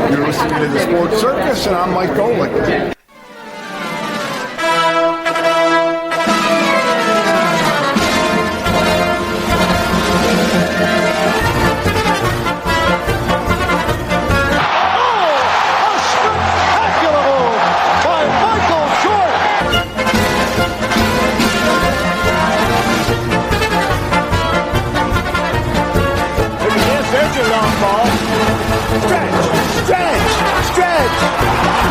You're listening to the Sports Circus, and I'm Mike Golick.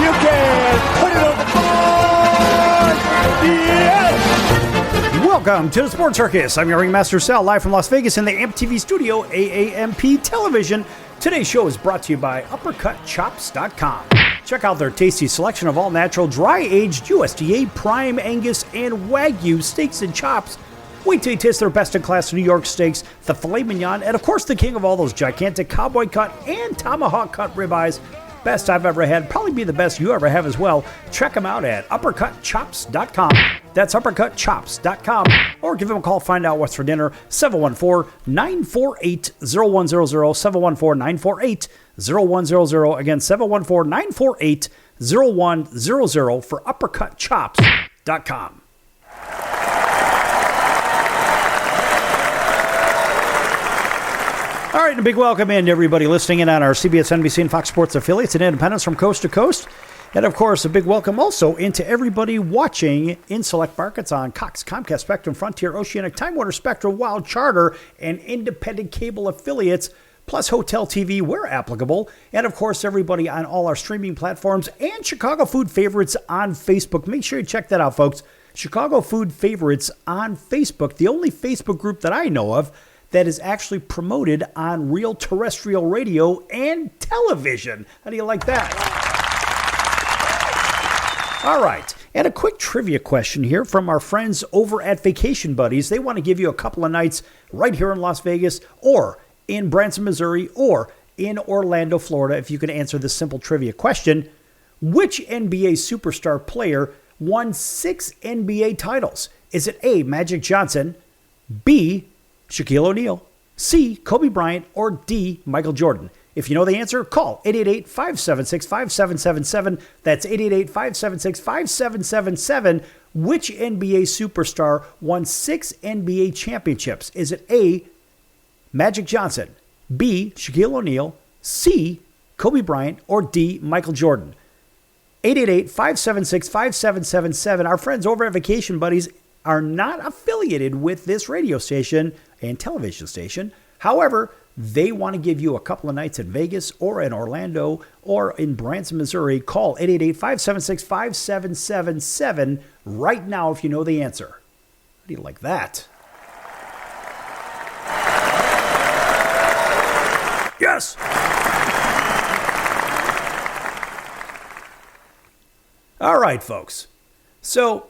You can put it on the board. Yes! Welcome to the Sports Circus. I'm your ringmaster Sal, live from Las Vegas in the AMP TV studio, AAMP Television. Today's show is brought to you by UppercutChops.com. Check out their tasty selection of all natural, dry-aged USDA, prime Angus, and Wagyu steaks and chops. Wait till you taste their best-in-class New York steaks, the filet mignon, and of course the king of all those gigantic cowboy cut and tomahawk cut ribeyes. Best I've ever had, probably be the best you ever have as well. Check them out at UppercutChops.com. That's UppercutChops.com. Or give them a call, find out what's for dinner. 714-948-0100. 714-948-0100. Again, 714-948-0100 for UppercutChops.com. All right, and a big welcome in to everybody listening in on our CBS, NBC, and Fox Sports affiliates and independents from coast to coast. And, of course, a big welcome also into everybody watching in select markets on Cox, Comcast, Spectrum, Frontier, Oceanic, Time Warner, Spectrum, Wild, Charter, and independent cable affiliates, plus Hotel TV where applicable. And, of course, everybody on all our streaming platforms and Chicago Food Favorites on Facebook. Make sure you check that out, folks. Chicago Food Favorites on Facebook, the only Facebook group that I know of that is actually promoted on real terrestrial radio and television. How do you like that? All right, and a quick trivia question here from our friends over at Vacation Buddies. They want to give you a couple of nights right here in Las Vegas or in Branson, Missouri, or in Orlando, Florida. If you can answer this simple trivia question, which NBA superstar player won 6 NBA titles? Is it A, Magic Johnson, B, Shaquille O'Neal, C, Kobe Bryant, or D, Michael Jordan? If you know the answer, call 888-576-5777. That's 888-576-5777. Which NBA superstar won 6 NBA championships? Is it A, Magic Johnson, B, Shaquille O'Neal, C, Kobe Bryant, or D, Michael Jordan? 888-576-5777. Our friends over at Vacation Buddies are not affiliated with this radio station and television station. However, they want to give you a couple of nights in Vegas or in Orlando or in Branson, Missouri. Call 888-576-5777 right now if you know the answer. How do you like that? Yes! All right, folks. So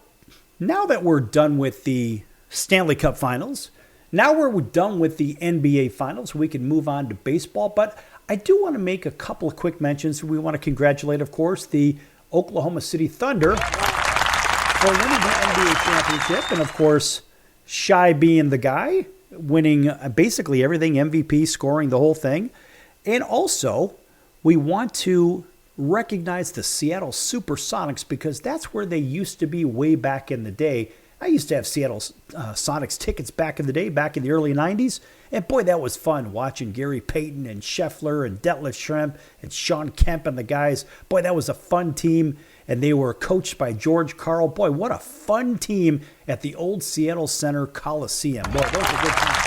now that we're done with the Stanley Cup Finals, now we're done with the NBA Finals, we can move on to baseball. But I do want to make a couple of quick mentions. We want to congratulate, of course, the Oklahoma City Thunder for winning the NBA championship. And, of course, Shai being the guy, winning basically everything, MVP, scoring the whole thing. And also, we want to recognize the Seattle Supersonics because that's where they used to be way back in the day. I used to have Seattle Sonics tickets back in the day, back in the early 90s. And boy, that was fun watching Gary Payton and Scheffler and Detlef Schrempf and Sean Kemp and the guys. Boy, that was a fun team. And they were coached by George Karl. Boy, what a fun team at the old Seattle Center Coliseum. Boy, those are good times.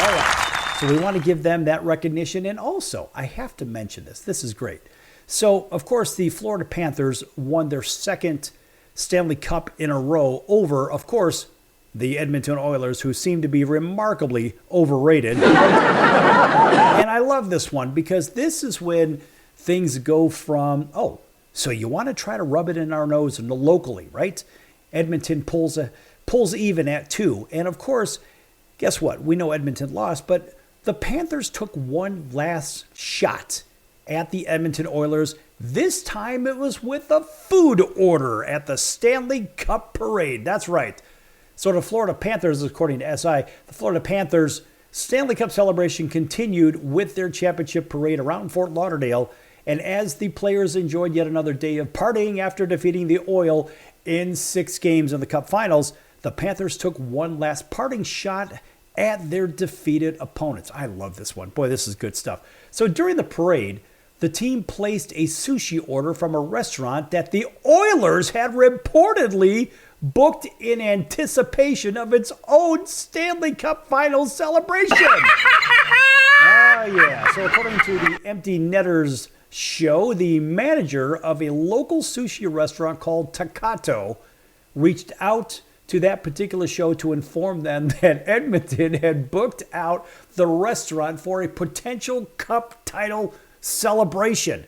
All right. So we want to give them that recognition. And also, I have to mention this. This is great. So, of course, the Florida Panthers won their second Stanley Cup in a row over, of course, the Edmonton Oilers, who seem to be remarkably overrated. And I love this one because this is when things go from, oh, so you want to try to rub it in our nose locally, right? Edmonton pulls even at 2. And, of course, guess what? We know Edmonton lost, but the Panthers took one last shot at the Edmonton Oilers. This time it was with a food order at the Stanley Cup Parade. That's right. So the Florida Panthers, according to SI, the Florida Panthers Stanley Cup celebration continued with their championship parade around Fort Lauderdale. And as the players enjoyed yet another day of partying after defeating the Oil in 6 games in the Cup Finals, the Panthers took one last parting shot at their defeated opponents. I love this one. Boy, this is good stuff. So during the parade, the team placed a sushi order from a restaurant that the Oilers had reportedly booked in anticipation of its own Stanley Cup Finals celebration. Yeah. So according to the Empty Netters show, the manager of a local sushi restaurant called Takato reached out to that particular show to inform them that Edmonton had booked out the restaurant for a potential cup title celebration.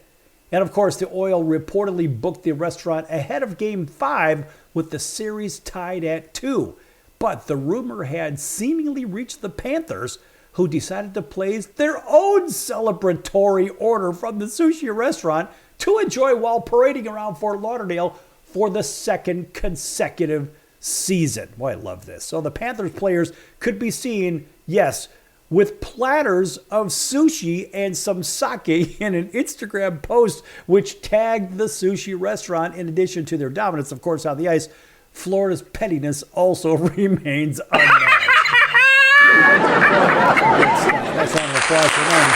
And of course, the Oil reportedly booked the restaurant ahead of Game 5 with the series tied at 2. But the rumor had seemingly reached the Panthers, who decided to place their own celebratory order from the sushi restaurant to enjoy while parading around Fort Lauderdale for the second consecutive season. Boy, I love this. So the Panthers players could be seen, yes, with platters of sushi and some sake in an Instagram post which tagged the sushi restaurant. In addition to their dominance, of course, on the ice, Florida's pettiness also remains unmatched. That's on the applause for them.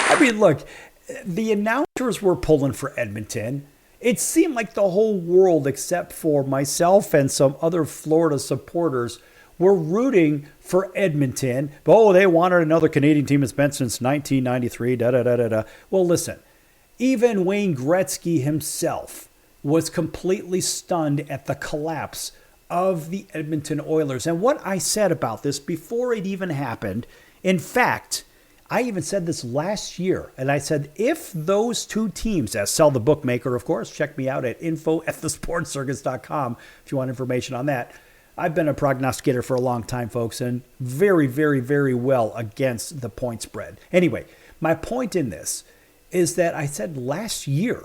I mean, look, the announcers were pulling for Edmonton. It seemed like the whole world, except for myself and some other Florida supporters, were rooting for Edmonton. Oh, they wanted another Canadian team that's been since 1993, da-da-da-da-da. Well, listen, even Wayne Gretzky himself was completely stunned at the collapse of the Edmonton Oilers. And what I said about this before it even happened, in fact, I even said this last year, and I said, if those two teams, as Sell the Bookmaker, of course, check me out at info@thesportcircus.com if you want information on that. I've been a prognosticator for a long time, folks, and very, very, very well against the point spread. Anyway, my point in this is that I said last year,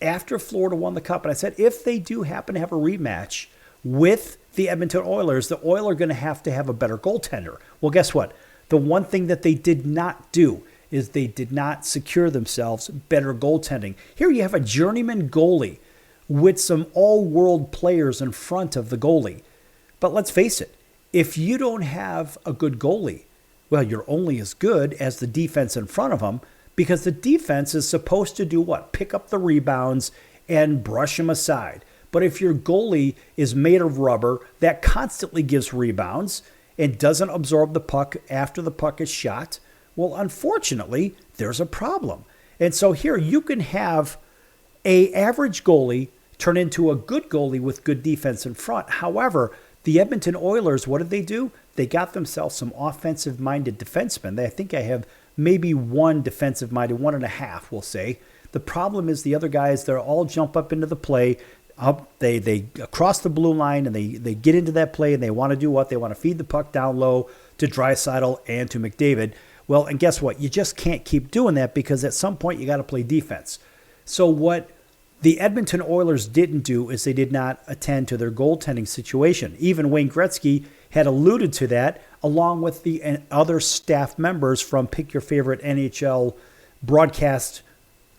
after Florida won the Cup, and I said, if they do happen to have a rematch with the Edmonton Oilers, the Oilers are going to have a better goaltender. Well, guess what? The one thing that they did not do is they did not secure themselves better goaltending. Here you have a journeyman goalie with some all-world players in front of the goalie. But let's face it, if you don't have a good goalie, well, you're only as good as the defense in front of them, because the defense is supposed to do what? Pick up the rebounds and brush them aside. But if your goalie is made of rubber that constantly gives rebounds and doesn't absorb the puck after the puck is shot, well, unfortunately, there's a problem. And so here you can have an average goalie turn into a good goalie with good defense in front. However, the Edmonton Oilers, what did they do? They got themselves some offensive-minded defensemen. I think I have maybe one defensive-minded, 1.5, we'll say. The problem is the other guys, they all jump up into the play. They cross the blue line, and they get into that play, and they want to do what? They want to feed the puck down low to Draisaitl and to McDavid. Well, and guess what? You just can't keep doing that, because at some point you got to play defense. So what the Edmonton Oilers didn't do is they did not attend to their goaltending situation. Even Wayne Gretzky had alluded to that, along with the other staff members from Pick Your Favorite NHL broadcast,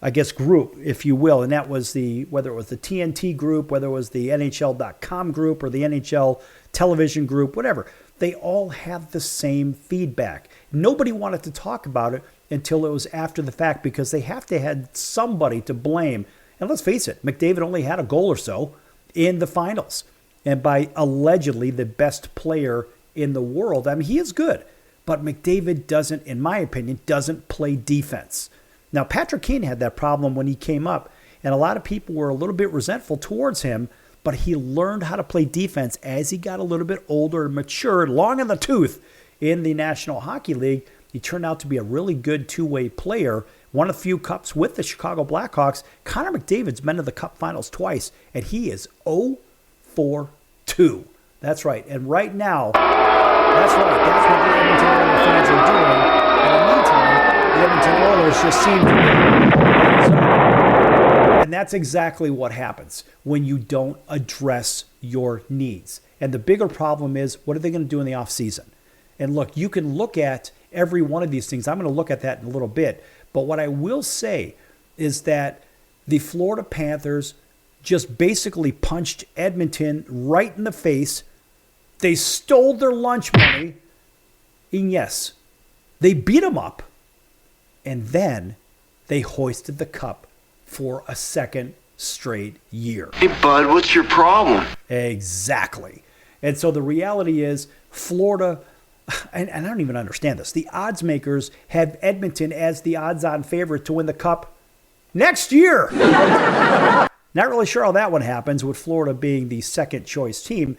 I guess, group, if you will. And that was whether it was the TNT group, whether it was the NHL.com group or the NHL television group, whatever. They all had the same feedback. Nobody wanted to talk about it until it was after the fact, because they have to have somebody to blame. And let's face it, McDavid only had a goal or so in the finals. And by allegedly the best player in the world, I mean, he is good. But McDavid doesn't, in my opinion, doesn't play defense. Now, Patrick Kane had that problem when he came up, and a lot of people were a little bit resentful towards him, but he learned how to play defense as he got a little bit older and matured, long in the tooth in the National Hockey League. He turned out to be a really good two-way player, won a few cups with the Chicago Blackhawks. Connor McDavid's been to the Cup Finals twice, and he is 0-4-2. That's right. And right now, that's what the Edmonton Oilers fans are doing. In the meantime, the Edmonton Oilers just seem to be. And that's exactly what happens when you don't address your needs. And the bigger problem is, what are they going to do in the offseason? And look, you can look at every one of these things. I'm going to look at that in a little bit. But what I will say is that the Florida Panthers just basically punched Edmonton right in the face. They stole their lunch money. And yes, they beat them up. And then they hoisted the cup for a second straight year. Hey, bud, what's your problem? Exactly. And so the reality is Florida, and I don't even understand this, the odds makers have Edmonton as the odds-on favorite to win the cup next year. Not really sure how that one happens, with Florida being the second-choice team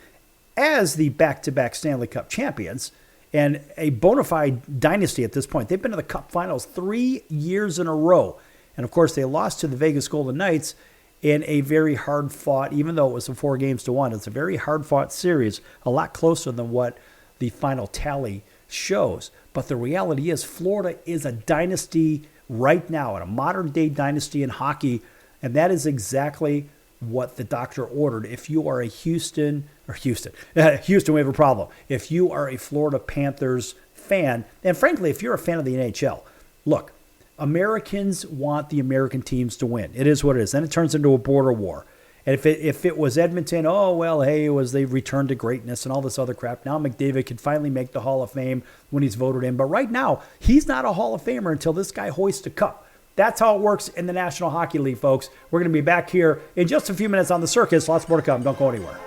as the back-to-back Stanley Cup champions and a bona fide dynasty at this point. They've been to the Cup Finals 3 years in a row. And, of course, they lost to the Vegas Golden Knights in a very hard-fought, even though it was a 4-1, it's a very hard-fought series, a lot closer than what the final tally shows. But the reality is Florida is a dynasty right now, and a modern-day dynasty in hockey, and that is exactly what the doctor ordered. If you are a Houston, we have a problem. If you are a Florida Panthers fan, and frankly, if you're a fan of the NHL, look, Americans want the American teams to win. It is what it is. Then it turns into a border war. And if it was Edmonton, they returned to greatness and all this other crap. Now McDavid can finally make the Hall of Fame when he's voted in. But right now, he's not a Hall of Famer until this guy hoists a cup. That's how it works in the National Hockey League, folks. We're going to be back here in just a few minutes on The Circus. Lots more to come. Don't go anywhere.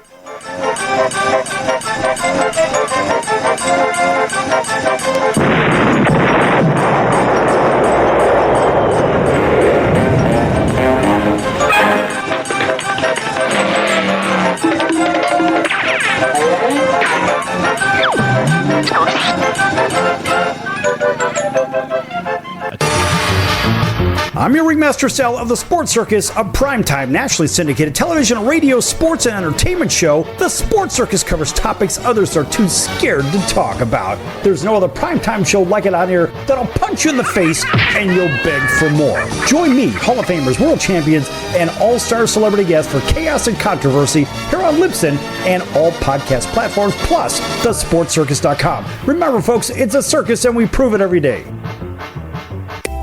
I'm your ringmaster Sal of the Sports Circus, a primetime, nationally syndicated television, radio, sports, and entertainment show. The Sports Circus covers topics others are too scared to talk about. There's no other primetime show like it on here that'll punch you in the face and you'll beg for more. Join me, Hall of Famers, world champions, and all-star celebrity guests for chaos and controversy here on Libsyn and all podcast platforms, plus thesportscircus.com. Remember, folks, it's a circus and we prove it every day.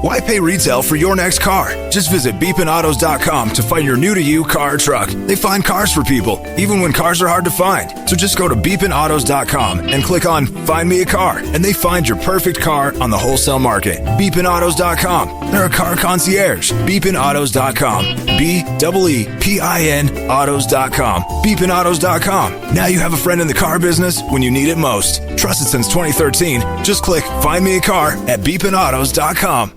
Why pay retail for your next car? Just visit beepinautos.com to find your new-to-you car or truck. They find cars for people, even when cars are hard to find. So just go to beepinautos.com and click on Find Me a Car, and they find your perfect car on the wholesale market. Beepinautos.com. They're a car concierge. Beepinautos.com. BEEPIN autos.com. Beepinautos.com. Now you have a friend in the car business when you need it most. Trusted since 2013. Just click Find Me a Car at beepinautos.com.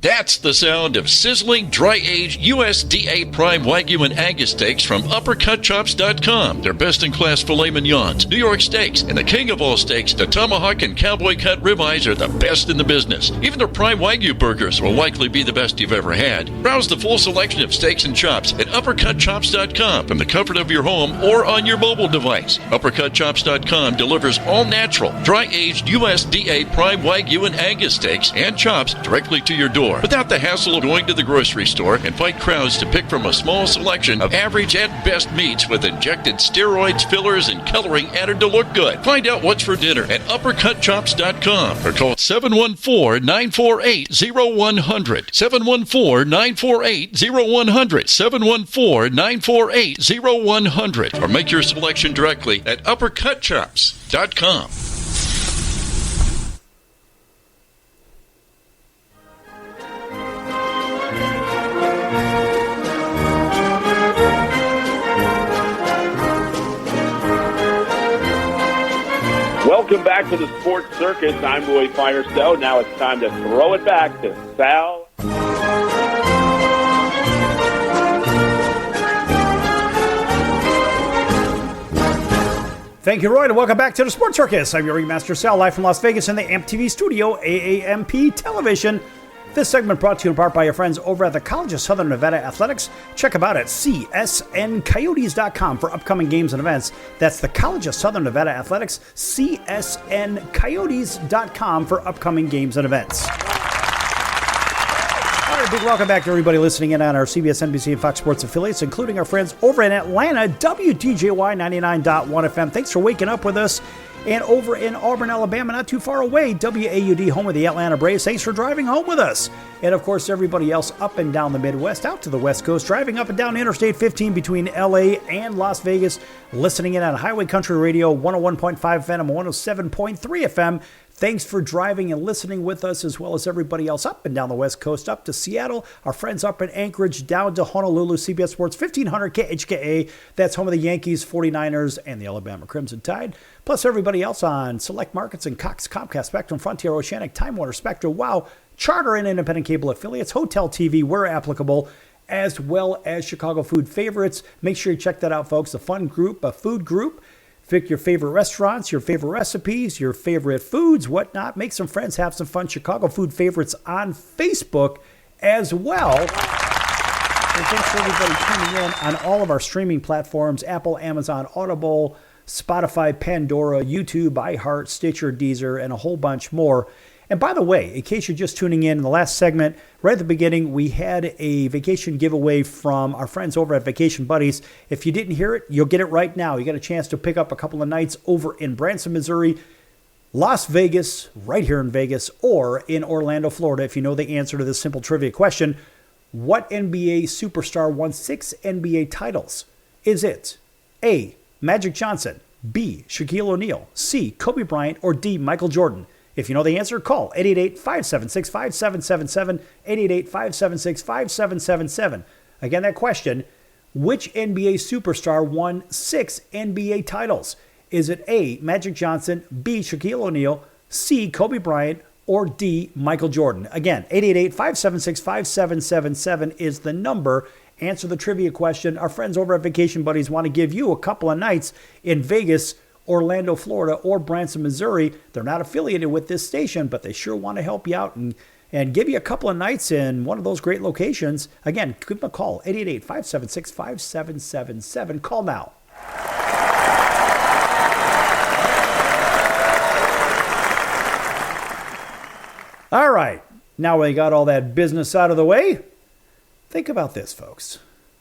That's the sound of sizzling, dry-aged USDA Prime Wagyu and Angus steaks from UpperCutChops.com. Their best-in-class filet mignons, New York steaks, and the king of all steaks, the tomahawk and cowboy cut ribeyes, are the best in the business. Even their Prime Wagyu burgers will likely be the best you've ever had. Browse the full selection of steaks and chops at UpperCutChops.com from the comfort of your home or on your mobile device. UpperCutChops.com delivers all-natural, dry-aged USDA Prime Wagyu and Angus steaks and chops directly to your door, without the hassle of going to the grocery store and fight crowds to pick from a small selection of average and best meats with injected steroids, fillers, and coloring added to look good. Find out what's for dinner at UpperCutChops.com or call 714-948-0100. 714-948-0100. 714-948-0100. Or make your selection directly at UpperCutChops.com. back to the Sports Circus. I'm Roy Firestone. Now it's time to throw it back to Sal. Thank you, Roy, and welcome back to the Sports Circus. I'm your ringmaster, Sal, live from Las Vegas in the AMP TV studio, AAMP Television. This segment brought to you in part by your friends over at the College of Southern Nevada Athletics. Check them out at csncoyotes.com for upcoming games and events. That's the College of Southern Nevada Athletics, csncoyotes.com for upcoming games and events. All right, big welcome back to everybody listening in on our CBS, NBC, and Fox Sports affiliates, including our friends over in Atlanta, WTJY 99.1 FM. Thanks for waking up with us. And over in Auburn, Alabama, not too far away, WAUD, home of the Atlanta Braves. Thanks for driving home with us. And, of course, everybody else up and down the Midwest, out to the West Coast, driving up and down Interstate 15 between L.A. and Las Vegas, listening in on Highway Country Radio, 101.5 FM and 107.3 FM. Thanks for driving and listening with us, as well as everybody else up and down the West Coast, up to Seattle, our friends up in Anchorage, down to Honolulu, CBS Sports 1500 KHKA. That's home of the Yankees, 49ers, and the Alabama Crimson Tide. Plus everybody else on select markets in Cox, Comcast, Spectrum, Frontier, Oceanic, Time Warner, Spectrum, WOW, Charter, and independent cable affiliates, Hotel TV, where applicable, as well as Chicago food favorites. Make sure you check that out, folks. A fun group, a food group. Pick your favorite restaurants, your favorite recipes, your favorite foods, whatnot. Make some friends, have some fun. Chicago Food Favorites on Facebook as well. And thanks for everybody tuning in on all of our streaming platforms, Apple, Amazon, Audible, Spotify, Pandora, YouTube, iHeart, Stitcher, Deezer, and a whole bunch more. And by the way, in case you're just tuning in the last segment, right at the beginning, we had a vacation giveaway from our friends over at Vacation Buddies. If you didn't hear it, you'll get it right now. You got a chance to pick up a couple of nights over in Branson, Missouri, Las Vegas, right here in Vegas, or in Orlando, Florida. If you know the answer to this simple trivia question, what NBA superstar won 6 NBA titles? Is it A, Magic Johnson, B, Shaquille O'Neal, C, Kobe Bryant, or D, Michael Jordan? If you know the answer, call 888-576-5777, 888-576-5777. Again, that question, which NBA superstar won 6 NBA titles? Is it A, Magic Johnson, B, Shaquille O'Neal, C, Kobe Bryant, or D, Michael Jordan? Again, 888-576-5777 is the number. Answer the trivia question. Our friends over at Vacation Buddies want to give you a couple of nights in Vegas, Orlando, Florida, or Branson, Missouri. They're not affiliated with this station, but they sure want to help you out and give you a couple of nights in one of those great locations. Again, give them a call, 888-576-5777. Call now. All right, now we got all that business out of the way. Think about this, folks.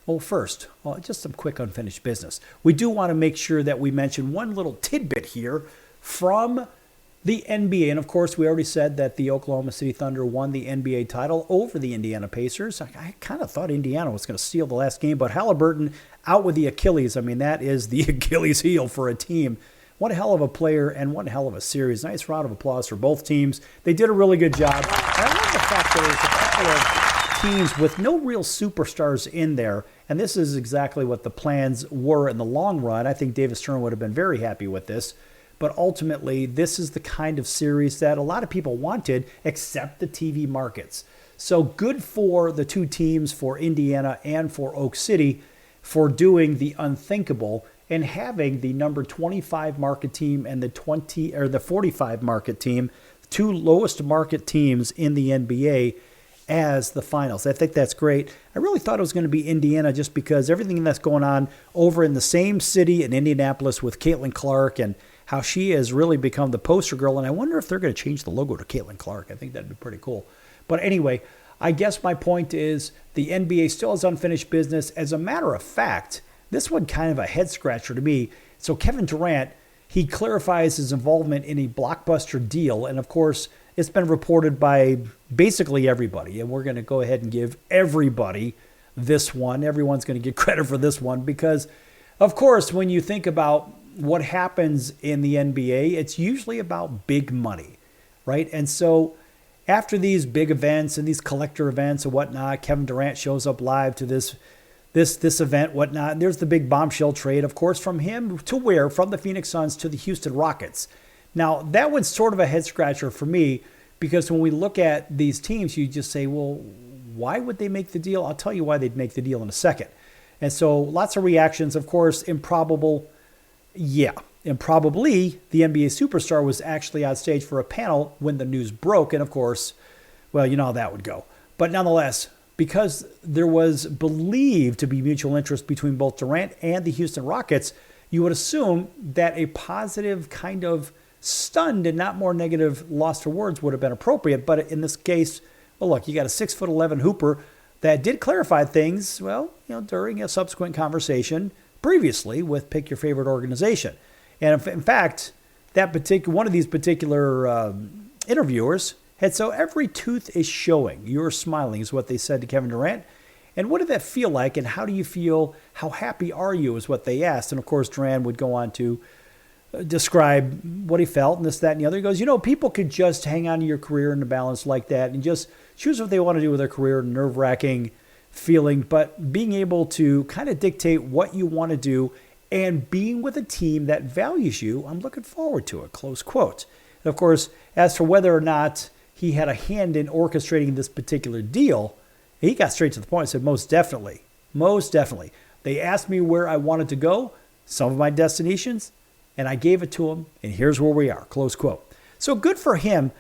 Well, first, just some quick unfinished business. We do want to make sure that we mention one little tidbit here from the NBA. And, of course, we already said that the Oklahoma City Thunder won the NBA title over the Indiana Pacers. I kind of thought Indiana was going to steal the last game, but Halliburton out with the Achilles. I mean, that is the Achilles heel for a team. One hell of a player and one hell of a series. Nice round of applause for both teams. They did a really good job. And I love the fact that there's a couple of teams with no real superstars in there. And this is exactly what the plans were in the long run. I think Davis Stern would have been very happy with this. But ultimately, this is the kind of series that a lot of people wanted, except the TV markets. So good for the two teams, for Indiana and for Oak City, for doing the unthinkable and having the number 25 market team and the 45 market team, two lowest market teams in the NBA, as the finals. I think that's great. I really thought it was going to be Indiana just because everything that's going on over in the same city in Indianapolis with Caitlin Clark and how she has really become the poster girl. And I wonder if they're going to change the logo to Caitlin Clark. I think that'd be pretty cool. But anyway, I guess my point is the NBA still has unfinished business. As a matter of fact, this one kind of a head scratcher to me. So Kevin Durant, he clarifies his involvement in a blockbuster deal. And of course, it's been reported by basically everybody, and we're going to go ahead and give everybody this one. Everyone's going to get credit for this one because, of course, when you think about what happens in the NBA, it's usually about big money, right? And so after these big events and these collector events and whatnot, Kevin Durant shows up live to this event, whatnot. And there's the big bombshell trade, of course, from him to where? From the Phoenix Suns to the Houston Rockets. Now, that one's sort of a head scratcher for me because when we look at these teams, you just say, well, why would they make the deal? I'll tell you why they'd make the deal in a second. And so lots of reactions, of course, improbable. Yeah, improbably, the NBA superstar was actually on stage for a panel when the news broke. And of course, well, you know how that would go. But nonetheless, because there was believed to be mutual interest between both Durant and the Houston Rockets, you would assume that a positive kind of stunned and not more negative loss for words would have been appropriate. But in this case, well, look, you got a 6'11" hooper that did clarify things, well, during a subsequent conversation previously with Pick Your Favorite Organization. And in fact, one of these particular interviewers had, so every tooth is showing. You're smiling is what they said to Kevin Durant. And what did that feel like? And how do you feel? How happy are you is what they asked. And of course, Durant would go on to describe what he felt and this, that, and the other. He goes, people could just hang on to your career in the balance like that and just choose what they want to do with their career, nerve-wracking feeling, but being able to kind of dictate what you want to do and being with a team that values you, I'm looking forward to it, close quote. And of course, as for whether or not he had a hand in orchestrating this particular deal, he got straight to the point and said, most definitely. Most definitely. They asked me where I wanted to go, some of my destinations, and I gave it to them, and here's where we are, close quote. So good for him.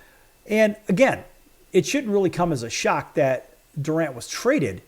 And again, it shouldn't really come as a shock that Durant was traded.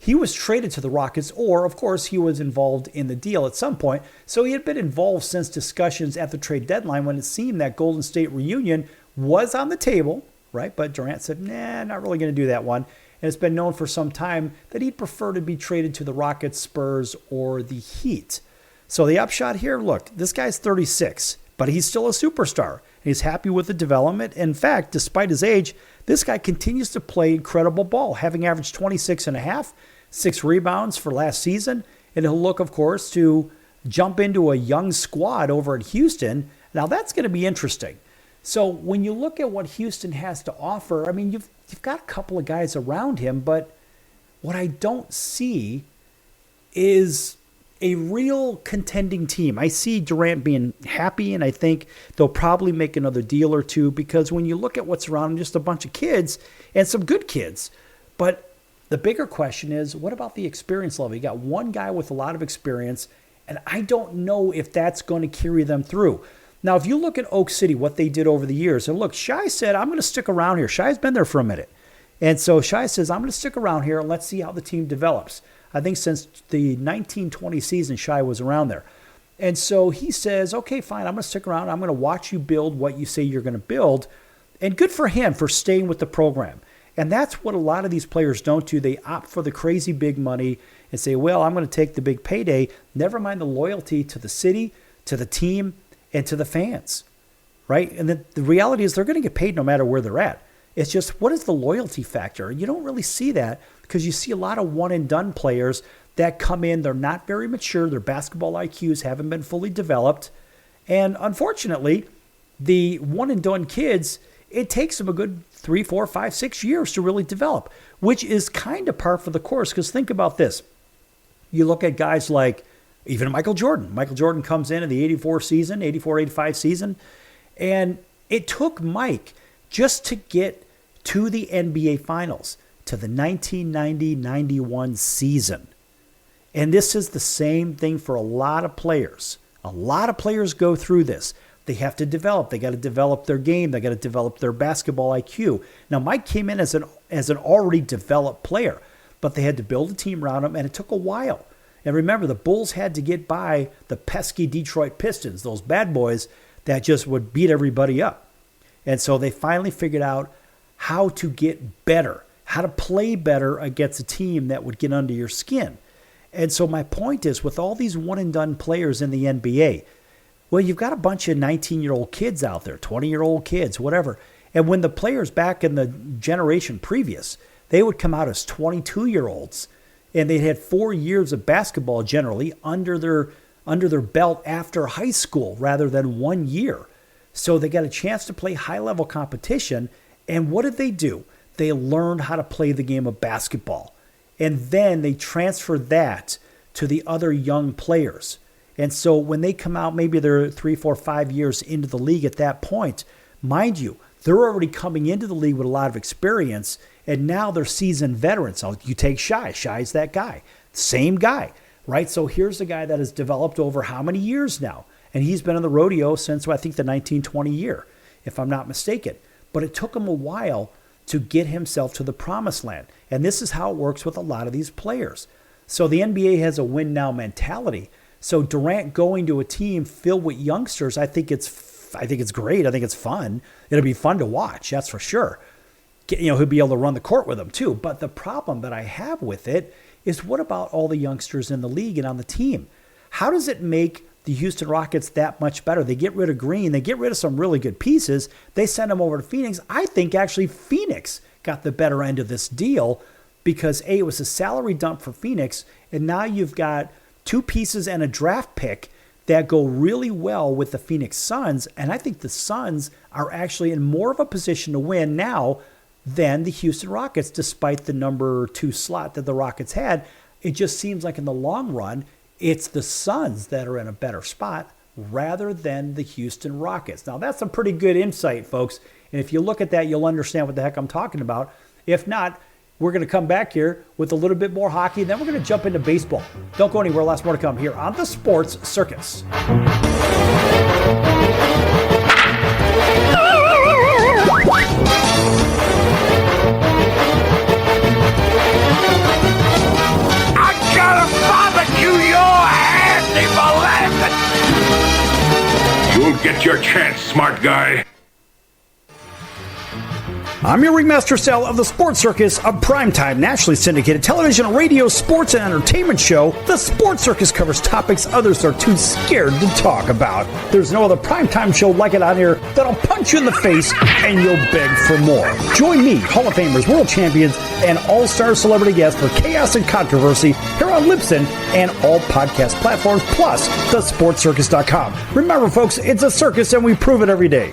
He was traded to the Rockets, or, of course, he was involved in the deal at some point. So he had been involved since discussions at the trade deadline when it seemed that Golden State reunion was on the table, right? But Durant said, nah, not really going to do that one. And it's been known for some time that he'd prefer to be traded to the Rockets, Spurs, or the Heat. So the upshot here, look, this guy's 36, but he's still a superstar. He's happy with the development. In fact, despite his age, this guy continues to play incredible ball, having averaged 26.5, 6 rebounds for last season. And he'll look, of course, to jump into a young squad over at Houston. Now, that's going to be interesting. So when you look at what Houston has to offer, I mean, you've got a couple of guys around him, but what I don't see is a real contending team. I see Durant being happy, and I think they'll probably make another deal or two because when you look at what's around him, just a bunch of kids and some good kids. But the bigger question is, what about the experience level? You got one guy with a lot of experience, and I don't know if that's going to carry them through. Now, if you look at Oak City, what they did over the years, and look, Shai said, I'm going to stick around here. Shai's been there for a minute. And so Shai says, I'm going to stick around here and let's see how the team develops. I think since the 1920 season, Shai was around there. And so he says, okay, fine, I'm going to stick around. I'm going to watch you build what you say you're going to build. And good for him for staying with the program. And that's what a lot of these players don't do. They opt for the crazy big money and say, well, I'm going to take the big payday. Never mind the loyalty to the city, to the team, and to the fans, right? And the reality is they're going to get paid no matter where they're at. It's just, what is the loyalty factor? You don't really see that because you see a lot of one-and-done players that come in. They're not very mature. Their basketball IQs haven't been fully developed. And unfortunately, the one-and-done kids, it takes them a good 3, 4, 5, 6 years to really develop, which is kind of par for the course because think about this. You look at guys like even Michael Jordan. Michael Jordan comes in the 84-85 season, and it took Mike just to get to the NBA Finals, to the 1990-91 season. And this is the same thing for a lot of players. A lot of players go through this. They have to develop. They got to develop their game. They got to develop their basketball IQ. Now, Mike came in as an already developed player, but they had to build a team around him, and it took a while. And remember, the Bulls had to get by the pesky Detroit Pistons, those bad boys that just would beat everybody up. And so they finally figured out how to get better, how to play better against a team that would get under your skin. And so my point is, with all these one-and-done players in the NBA, well, you've got a bunch of 19-year-old kids out there, 20-year-old kids, whatever. And when the players back in the generation previous, they would come out as 22-year-olds, and they'd had 4 years of basketball generally under their belt after high school rather than 1 year. So they got a chance to play high-level competition. And what did they do? They learned how to play the game of basketball. And then they transferred that to the other young players. And so when they come out, maybe they're 3, 4, 5 years into the league at that point, mind you, they're already coming into the league with a lot of experience, and now they're seasoned veterans. So you take Shai. Shai's that guy. Same guy, right? So here's a guy that has developed over how many years now? And he's been in the rodeo since, I think, the 1920 year, if I'm not mistaken. But it took him a while to get himself to the promised land. And this is how it works with a lot of these players. So the NBA has a win-now mentality. So Durant going to a team filled with youngsters, I think it's great. I think it's fun. It'll be fun to watch, that's for sure. He'll be able to run the court with them too. But the problem that I have with it is, what about all the youngsters in the league and on the team? How does it make the Houston Rockets that much better? They get rid of Green. They get rid of some really good pieces. They send them over to Phoenix. I think actually Phoenix got the better end of this deal because, A, it was a salary dump for Phoenix, and now you've got 2 pieces and a draft pick that go really well with the Phoenix Suns, and I think the Suns are actually in more of a position to win now than the Houston Rockets, despite the number 2 slot that the Rockets had. It just seems like in the long run, it's the Suns that are in a better spot rather than the Houston Rockets. Now, that's some pretty good insight, folks, and if you look at that, you'll understand what the heck I'm talking about. If not, we're going to come back here with a little bit more hockey, and then we're going to jump into baseball. Don't go anywhere. Lots more to come here on the Sports Circus. I gotta barbecue your handy for laughing. You'll get your chance, smart guy. I'm your ringmaster Sal of the Sports Circus, a primetime nationally syndicated television, radio, sports, and entertainment show. The Sports Circus covers topics others are too scared to talk about. There's no other primetime show like it out here that'll punch you in the face and you'll beg for more. Join me, Hall of Famers, world champions, and all-star celebrity guests for chaos and controversy here on Libsyn and all podcast platforms, plus thesportscircus.com. Remember, folks, it's a circus and we prove it every day.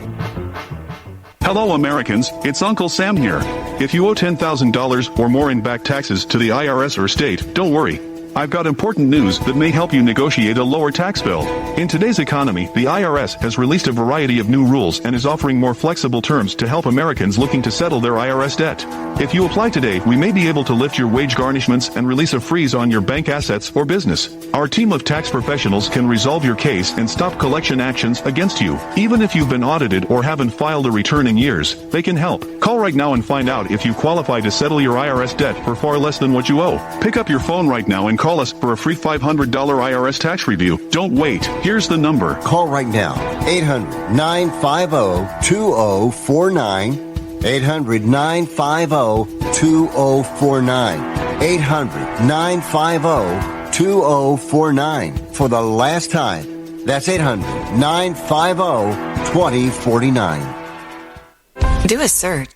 Hello, Americans. It's Uncle Sam here. If you owe $10,000 or more in back taxes to the IRS or state, don't worry. I've got important news that may help you negotiate a lower tax bill. In today's economy, the IRS has released a variety of new rules and is offering more flexible terms to help Americans looking to settle their IRS debt. If you apply today, we may be able to lift your wage garnishments and release a freeze on your bank assets or business. Our team of tax professionals can resolve your case and stop collection actions against you. Even if you've been audited or haven't filed a return in years, they can help. Call right now and find out if you qualify to settle your IRS debt for far less than what you owe. Pick up your phone right now and call us for a free $500 IRS tax review. Don't wait. Here's the number. Call right now. 800-950-2049. 800-950-2049. 800-950-2049. For the last time. That's 800-950-2049. Do a search.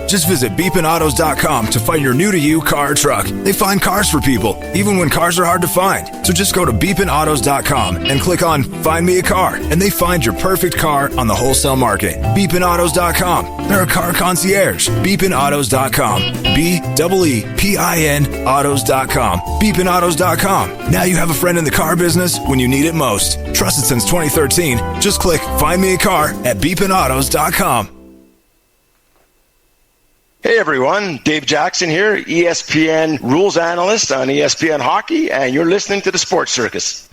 Just visit beepinautos.com to find your new-to-you car or truck. They find cars for people, even when cars are hard to find. So just go to beepinautos.com and click on Find Me a Car, and they find your perfect car on the wholesale market. Beepinautos.com. They're a car concierge. Beepinautos.com. BEEPIN autos.com. Beepinautos.com. Now you have a friend in the car business when you need it most. Trusted since 2013. Just click Find Me a Car at beepinautos.com. Hey everyone, Dave Jackson here, ESPN rules analyst on ESPN Hockey, and you're listening to the Sports Circus.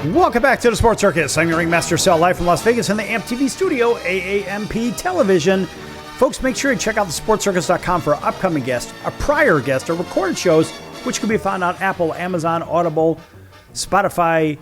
Welcome back to the Sports Circus. I'm your ringmaster, Sal, live from Las Vegas in the AMP TV studio, AAMP Television. Folks, make sure you check out thesportscircus.com for our upcoming guests, our prior guests, or recorded shows, which can be found on Apple, Amazon, Audible, Spotify,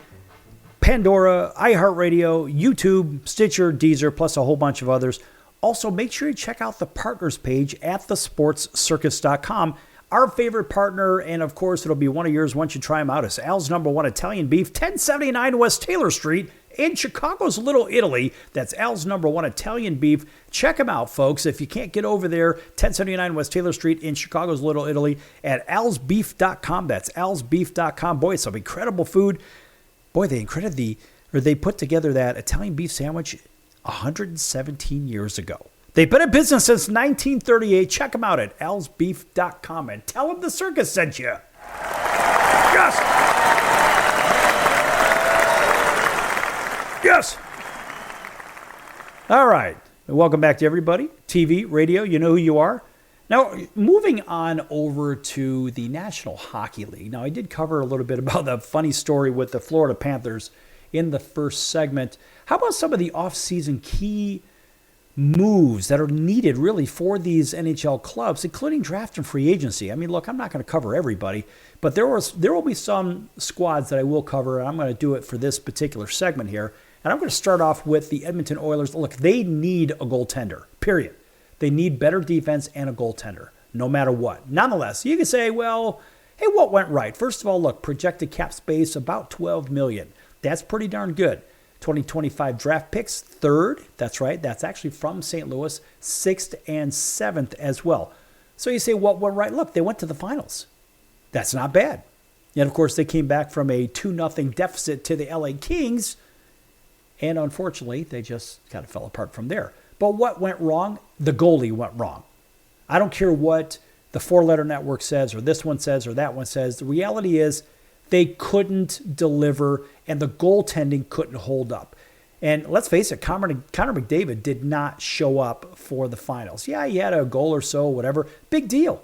Pandora, iHeartRadio, YouTube, Stitcher, Deezer, plus a whole bunch of others. Also, make sure you check out the partners page at thesportscircus.com. Our favorite partner, and of course, it'll be one of yours once you try them out, is Al's Number One Italian Beef, 1079 West Taylor Street in Chicago's Little Italy. That's Al's Number One Italian Beef. Check them out, folks. If you can't get over there, 1079 West Taylor Street in Chicago's Little Italy at alsbeef.com. That's alsbeef.com. Boy, it's some incredible food. Boy, they put together that Italian beef sandwich 117 years ago. They've been in business since 1938. Check them out at alsbeef.com and tell them the circus sent you. Yes! Yes! All right. Welcome back to everybody. TV, radio, you know who you are. Now, moving on over to the National Hockey League. Now, I did cover a little bit about the funny story with the Florida Panthers in the first segment. How about some of the offseason key moves that are needed really for these NHL clubs, including draft and free agency? I mean, look, I'm not going to cover everybody, but there will be some squads that I will cover, and I'm going to do it for this particular segment here. And I'm going to start off with the Edmonton Oilers. Look, they need a goaltender, period. They need better defense and a goaltender, no matter what. Nonetheless, you can say, well, hey, what went right? First of all, look, projected cap space about $12 million. That's pretty darn good. 2025 draft picks, third. That's right. That's actually from St. Louis, 6th and 7th as well. So you say, what went right? Look, they went to the finals. That's not bad. And, of course, they came back from a 2-0 deficit to the LA Kings. And, unfortunately, they just kind of fell apart from there. But what went wrong? The goalie went wrong. I don't care what the four-letter network says or this one says or that one says. The reality is they couldn't deliver, and the goaltending couldn't hold up. And let's face it, Connor McDavid did not show up for the finals. Yeah, he had a goal or so, whatever. Big deal.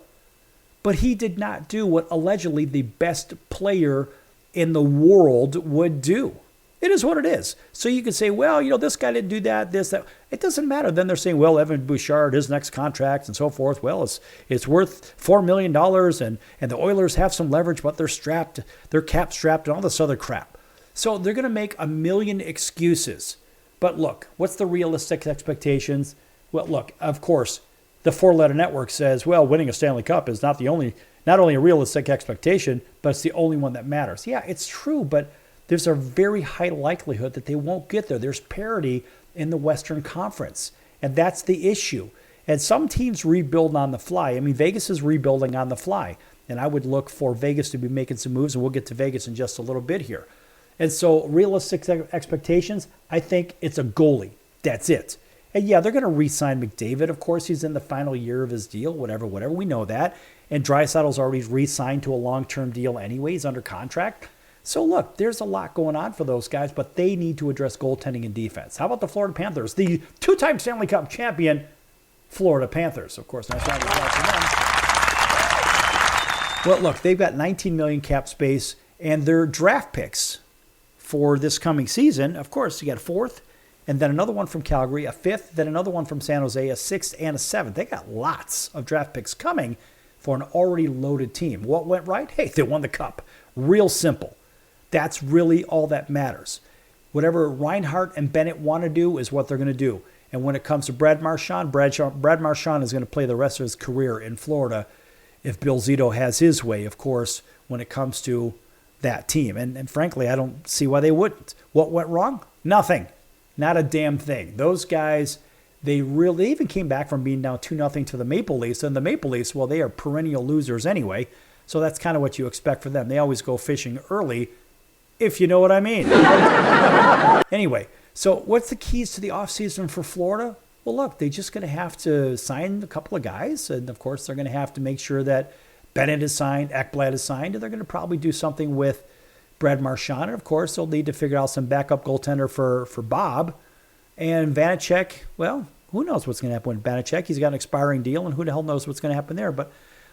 But he did not do what allegedly the best player in the world would do. It is what it is. So you can say, well, this guy didn't do that, this, that. It doesn't matter. Then they're saying, well, Evan Bouchard, his next contract and so forth. Well, it's worth $4 million and the Oilers have some leverage, but they're cap strapped and all this other crap. So they're going to make a million excuses. But look, what's the realistic expectations? Well, look, of course, the four-letter network says, well, winning a Stanley Cup is not only a realistic expectation, but it's the only one that matters. Yeah, it's true, but there's a very high likelihood that they won't get there. There's parity in the Western Conference, and that's the issue. And some teams rebuild on the fly. I mean, Vegas is rebuilding on the fly, and I would look for Vegas to be making some moves, and we'll get to Vegas in just a little bit here. And so realistic expectations, I think it's a goalie. That's it. And yeah, they're going to re-sign McDavid. Of course, he's in the final year of his deal, whatever. We know that. And Draisaitl's already re-signed to a long-term deal anyway. He's under contract. So look, there's a lot going on for those guys, but they need to address goaltending and defense. How about the Florida Panthers? The two-time Stanley Cup champion Florida Panthers. Of course, nice round of applause for them. Well, look, they've got $19 million cap space, and their draft picks for this coming season, of course, you got a 4th, and then another one from Calgary, a 5th, then another one from San Jose, a 6th, and a 7th. They got lots of draft picks coming for an already loaded team. What went right? Hey, they won the Cup. Real simple. That's really all that matters. Whatever Reinhart and Bennett want to do is what they're going to do. And when it comes to Brad Marchand is going to play the rest of his career in Florida if Bill Zito has his way, of course, when it comes to that team. And frankly, I don't see why they wouldn't. What went wrong? Nothing. Not a damn thing. Those guys, they even came back from being down 2-0 to the Maple Leafs. And the Maple Leafs, well, they are perennial losers anyway. So that's kind of what you expect for them. They always go fishing early, if you know what I mean. Anyway, so what's the keys to the offseason for Florida? Well, look, they're just going to have to sign a couple of guys. And, of course, they're going to have to make sure that Bennett is signed, Ekblad is signed. And they're going to probably do something with Brad Marchand. And, of course, they'll need to figure out some backup goaltender for Bob. And Vanacek, well, who knows what's going to happen with Vanacek? He's got an expiring deal, and who the hell knows what's going to happen there. But,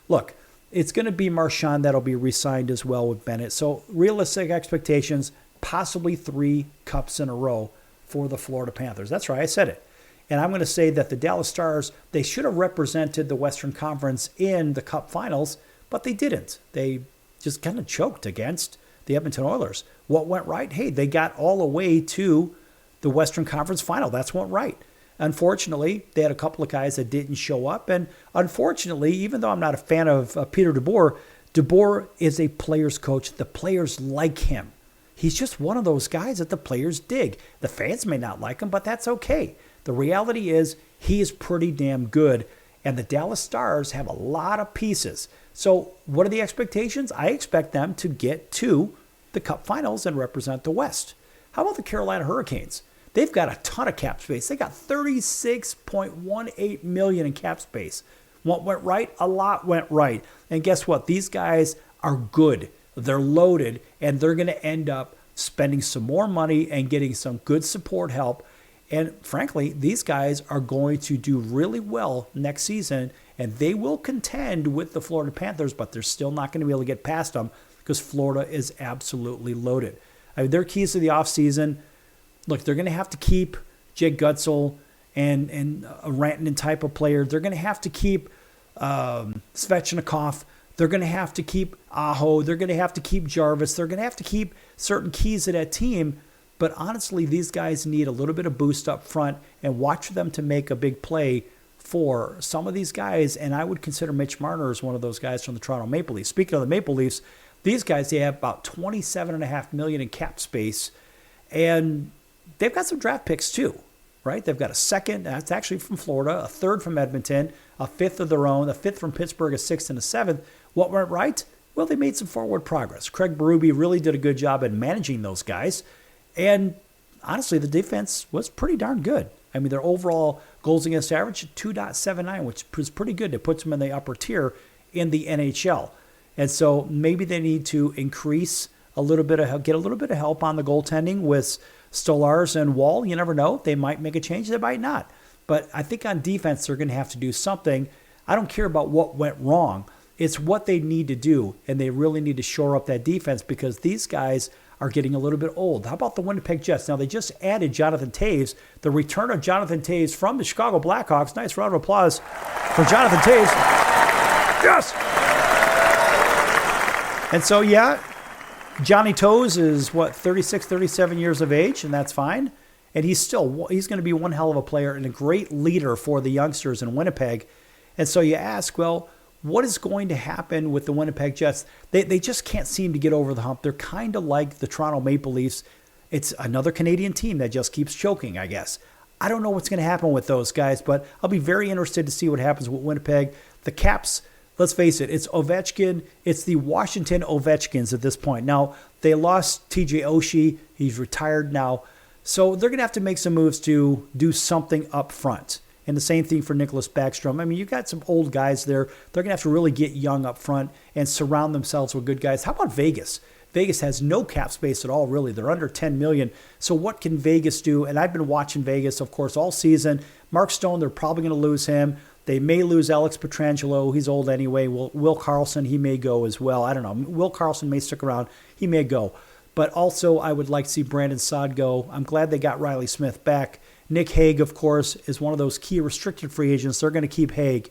look, it's going to be Marchand that'll be re-signed as well with Bennett. So realistic expectations, possibly 3 cups in a row for the Florida Panthers. That's right, I said it. And I'm going to say that the Dallas Stars, they should have represented the Western Conference in the Cup Finals, but they didn't. They just kind of choked against the Edmonton Oilers. What went right? Hey, they got all the way to the Western Conference Final. That's what went right. Unfortunately, they had a couple of guys that didn't show up. And unfortunately, even though I'm not a fan of Peter DeBoer, DeBoer is a player's coach. The players like him. He's just one of those guys that the players dig. The fans may not like him, but that's okay. The reality is he is pretty damn good, and the Dallas Stars have a lot of pieces. So what are the expectations? I expect them to get to the Cup Finals and represent the West. How about the Carolina Hurricanes? They've got a ton of cap space. They got $36.18 million in cap space. What went right? A lot went right. And guess what? These guys are good. They're loaded, and they're going to end up spending some more money and getting some good support help. And frankly, these guys are going to do really well next season, and they will contend with the Florida Panthers, but they're still not going to be able to get past them because Florida is absolutely loaded. I mean, their keys to the offseason, look, they're going to have to keep Jake Gutzel and a Rantanen type of player. They're going to have to keep Svechnikov. They're going to have to keep Aho. They're going to have to keep Jarvis. They're going to have to keep certain keys of that team. But honestly, these guys need a little bit of boost up front, and watch them to make a big play for some of these guys. And I would consider Mitch Marner as one of those guys from the Toronto Maple Leafs. Speaking of the Maple Leafs, these guys, they have about $27.5 million in cap space, and they've got some draft picks too, right? They've got a second, that's actually from Florida, a third from Edmonton, a fifth of their own, a fifth from Pittsburgh, a sixth, and a seventh. What went right? Well, they made some forward progress. Craig Berube really did a good job at managing those guys. And honestly, the defense was pretty darn good. I mean, their overall goals against average, 2.79, which is pretty good. It puts them in the upper tier in the NHL. And so maybe they need to increase a little bit of help, get a little bit of help on the goaltending with Stolarz and Wall. You never know. They might make a change. They might not. But I think on defense, they're going to have to do something. I don't care about what went wrong. It's what they need to do, and they really need to shore up that defense because these guys are getting a little bit old. How about the Winnipeg Jets? Now, they just added Jonathan Toews. The return of Jonathan Toews from the Chicago Blackhawks. Nice round of applause for Jonathan Toews. Yes! And so, yeah, Johnny Toews is, 36, 37 years of age, and that's fine. And he's going to be one hell of a player and a great leader for the youngsters in Winnipeg. And so you ask, well, what is going to happen with the Winnipeg Jets? They just can't seem to get over the hump. They're kind of like the Toronto Maple Leafs. It's another Canadian team that just keeps choking, I guess. I don't know what's going to happen with those guys, but I'll be very interested to see what happens with Winnipeg. The Caps, let's face it, it's Ovechkin. It's the Washington Ovechkins at this point. Now, they lost TJ Oshie. He's retired now. So they're going to have to make some moves to do something up front. And the same thing for Nicholas Backstrom. I mean, you've got some old guys there. They're going to have to really get young up front and surround themselves with good guys. How about Vegas? Vegas has no cap space at all, really. They're under $10 million. So what can Vegas do? And I've been watching Vegas, of course, all season. Mark Stone, they're probably going to lose him. They may lose Alex Pietrangelo. He's old anyway. Will Carlson, he may go as well. I don't know. Will Carlson may stick around. He may go. But also, I would like to see Brandon Saad go. I'm glad they got Riley Smith back. Nick Hague, of course, is one of those key restricted free agents. They're going to keep Hague.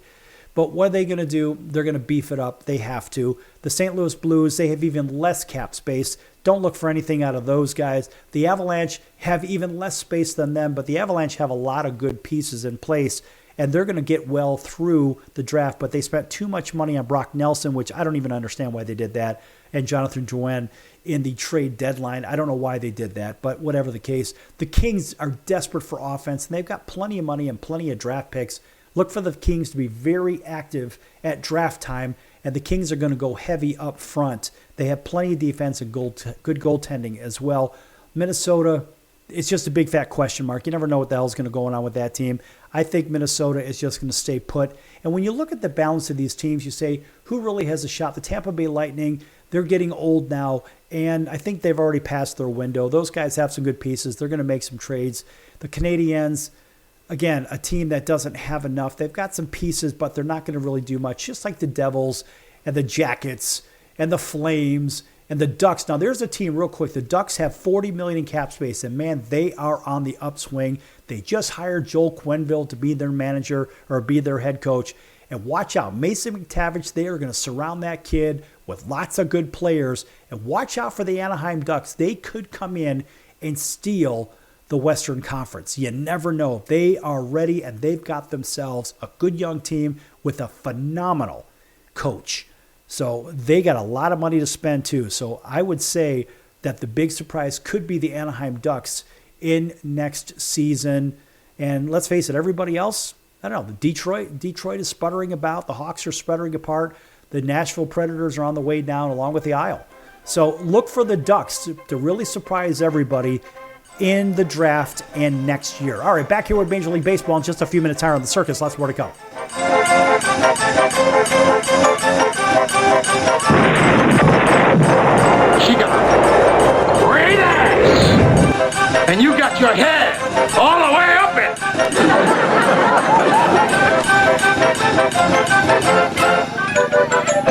But what are they going to do? They're going to beef it up. They have to. The St. Louis Blues, they have even less cap space. Don't look for anything out of those guys. The Avalanche have even less space than them, but the Avalanche have a lot of good pieces in place, and they're going to get well through the draft. But they spent too much money on Brock Nelson, which I don't even understand why they did that, and Jonathan Drouin in the trade deadline. I don't know why they did that, but whatever the case. The Kings are desperate for offense, and they've got plenty of money and plenty of draft picks. Look for the Kings to be very active at draft time, and the Kings are going to go heavy up front. They have plenty of defense and good goaltending as well. Minnesota, it's just a big fat question mark. You never know what the hell's going to go on with that team. I think Minnesota is just going to stay put. And when you look at the balance of these teams, you say, who really has a shot? The Tampa Bay Lightning, they're getting old now, and I think they've already passed their window. Those guys have some good pieces. They're going to make some trades. The Canadiens, again, a team that doesn't have enough. They've got some pieces, but they're not going to really do much, just like the Devils and the Jackets and the Flames And the Ducks, now there's a team real quick. The Ducks have $40 million in cap space, and man, they are on the upswing. They just hired Joel Quenneville to be their manager or be their head coach. And watch out, Mason McTavish, they are going to surround that kid with lots of good players. And watch out for the Anaheim Ducks. They could come in and steal the Western Conference. You never know. They are ready, and they've got themselves a good young team with a phenomenal coach. So they got a lot of money to spend too. So I would say that the big surprise could be the Anaheim Ducks in next season. And let's face it, everybody else, I don't know, Detroit is sputtering about. The Hawks are sputtering apart. The Nashville Predators are on the way down along with the Isle. So look for the Ducks to really surprise everybody in the draft and next year. All right, back here with Major League Baseball in just a few minutes higher on the circus. Lots more to come. She got a great ass, and you got your head all the way up it.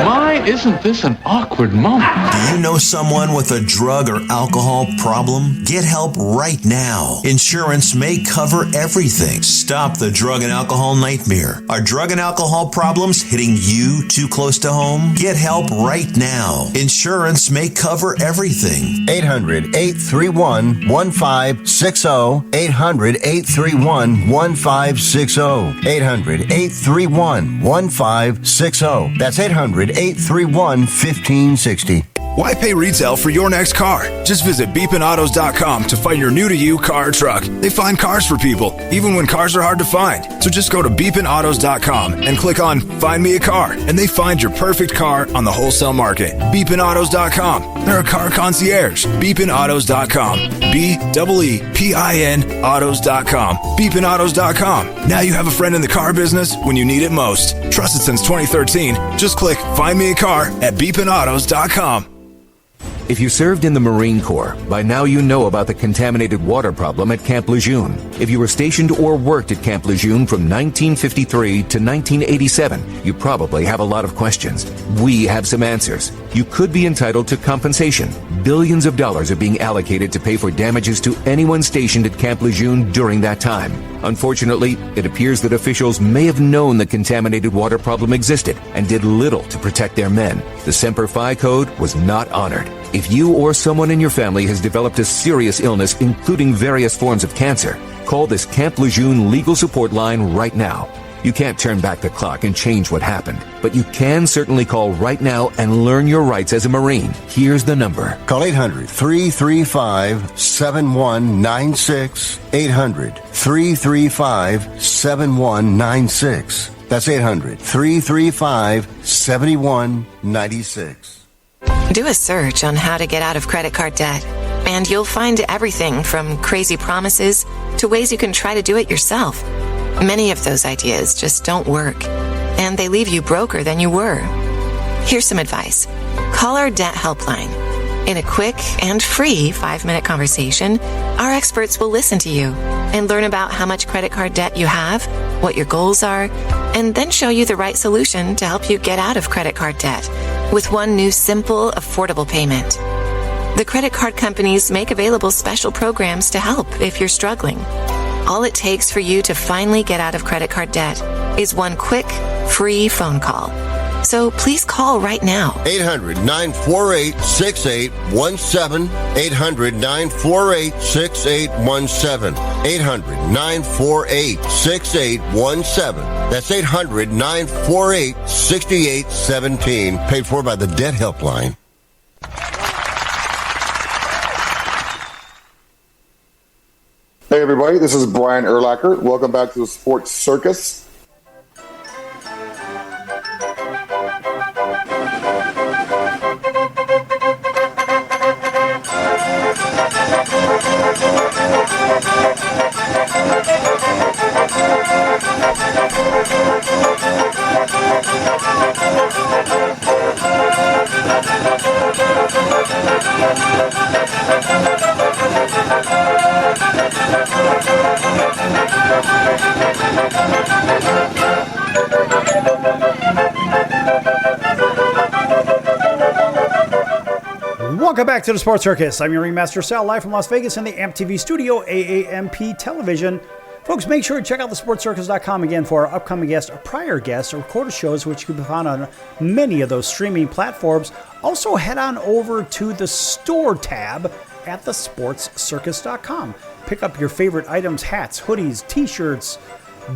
My, isn't this an awkward moment? Do you know someone with a drug or alcohol problem? Get help right now. Insurance may cover everything. Stop the drug and alcohol nightmare. Are drug and alcohol problems hitting you too close to home? Get help right now. Insurance may cover everything. 800-831-1560. 800-831-1560. 800-831-1560. That's 800-831-1560. Why pay retail for your next car? Just visit beepinautos.com to find your new-to-you car or truck. They find cars for people, even when cars are hard to find. So just go to beepinautos.com and click on Find Me a Car, and they find your perfect car on the wholesale market. Beepinautos.com. They're a car concierge. Beepinautos.com. BEEPIN autos.com. Beepinautos.com. Now you have a friend in the car business when you need it most. Trusted since 2013. Just click Find Me a Car at beepinautos.com. If you served in the Marine Corps, by now you know about the contaminated water problem at Camp Lejeune. If you were stationed or worked at Camp Lejeune from 1953 to 1987, you probably have a lot of questions. We have some answers. You could be entitled to compensation. Billions of dollars are being allocated to pay for damages to anyone stationed at Camp Lejeune during that time. Unfortunately, it appears that officials may have known the contaminated water problem existed and did little to protect their men. The Semper Fi Code was not honored. If you or someone in your family has developed a serious illness, including various forms of cancer, call this Camp Lejeune legal support line right now. You can't turn back the clock and change what happened, but you can certainly call right now and learn your rights as a Marine. Here's the number. Call 800-335-7196. 800-335-7196. That's 800-335-7196. Do a search on how to get out of credit card debt, and you'll find everything from crazy promises to ways you can try to do it yourself. Many of those ideas just don't work, and they leave you broker than you were. Here's some advice. Call our debt helpline. In a quick and free 5-minute conversation, our experts will listen to you and learn about how much credit card debt you have, what your goals are, and then show you the right solution to help you get out of credit card debt with one new simple, affordable payment. The credit card companies make available special programs to help if you're struggling. All it takes for you to finally get out of credit card debt is one quick, free phone call. So please call right now. 800-948-6817. 800-948-6817. 800-948-6817. That's 800-948-6817. Paid for by the Debt Helpline. Hey everybody, this is Brian Urlacher. Welcome back to the Sports Circus. back to the Sports Circus. I'm your ringmaster Sal, live from Las Vegas in the AMP-TV studio, AAMP television. Folks, make sure to check out thesportscircus.com again for our upcoming guests, or prior guests, or recorded shows, which can be found on many of those streaming platforms. Also, head on over to the store tab at thesportscircus.com. Pick up your favorite items: hats, hoodies, t-shirts,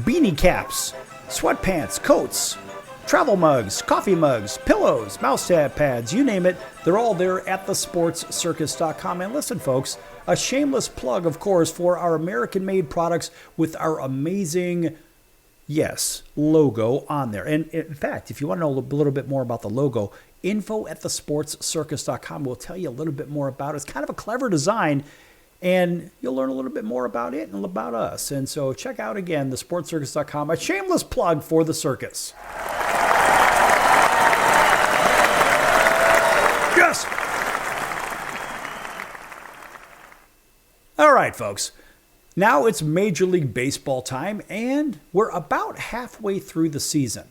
beanie caps, sweatpants, coats, travel mugs, coffee mugs, pillows, mouse pads, you name it. They're all there at thesportscircus.com. And listen, folks, a shameless plug, of course, for our American-made products with our amazing, logo on there. And in fact, if you want to know a little bit more about the logo, info at thesportscircus.com will tell you a little bit more about it. It's kind of a clever design, and you'll learn a little bit more about it and about us. And so check out, again, thesportscircus.com, a shameless plug for the circus. Yes! All right, folks. Now it's Major League Baseball time, and we're about halfway through the season.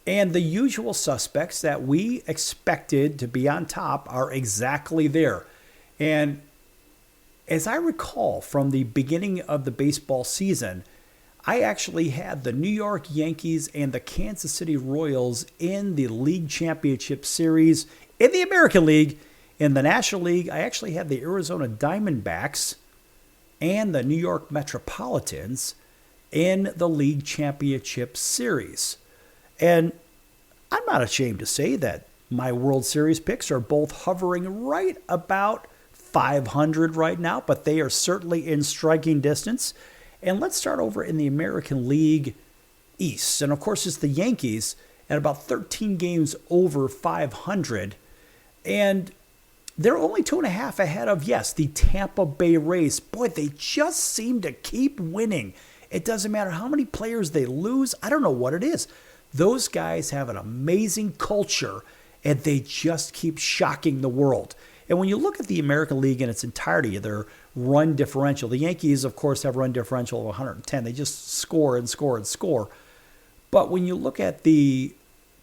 And the usual suspects that we expected to be on top are exactly there. And as I recall from the beginning of the baseball season, I actually had the New York Yankees and the Kansas City Royals in the League Championship Series. In the American League, in the National League, I actually had the Arizona Diamondbacks and the New York Metropolitans in the League Championship Series. And I'm not ashamed to say that my World Series picks are both hovering right about 500 right now, but they are certainly in striking distance. And let's start over in the American League East. And of course, it's the Yankees at about 13 games over 500. And they're only 2.5 ahead of, the Tampa Bay Rays. Boy, they just seem to keep winning. It doesn't matter how many players they lose. I don't know what it is. Those guys have an amazing culture, and they just keep shocking the world. And when you look at the American League in its entirety, their run differential, the Yankees, of course, have run differential of 110. They just score and score and score. But when you look at the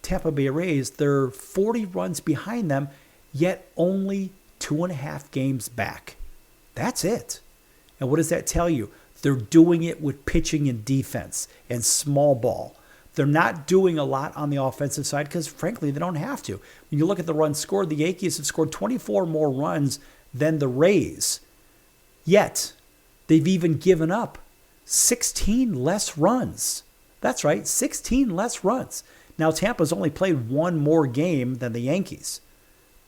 Tampa Bay Rays, they're 40 runs behind them, yet only 2.5 games back. That's it. And what does that tell you? They're doing it with pitching and defense and small ball. They're not doing a lot on the offensive side because, frankly, they don't have to. When you look at the runs scored, the Yankees have scored 24 more runs than the Rays. Yet, they've even given up 16 less runs. That's right, 16 less runs. Now, Tampa's only played one more game than the Yankees.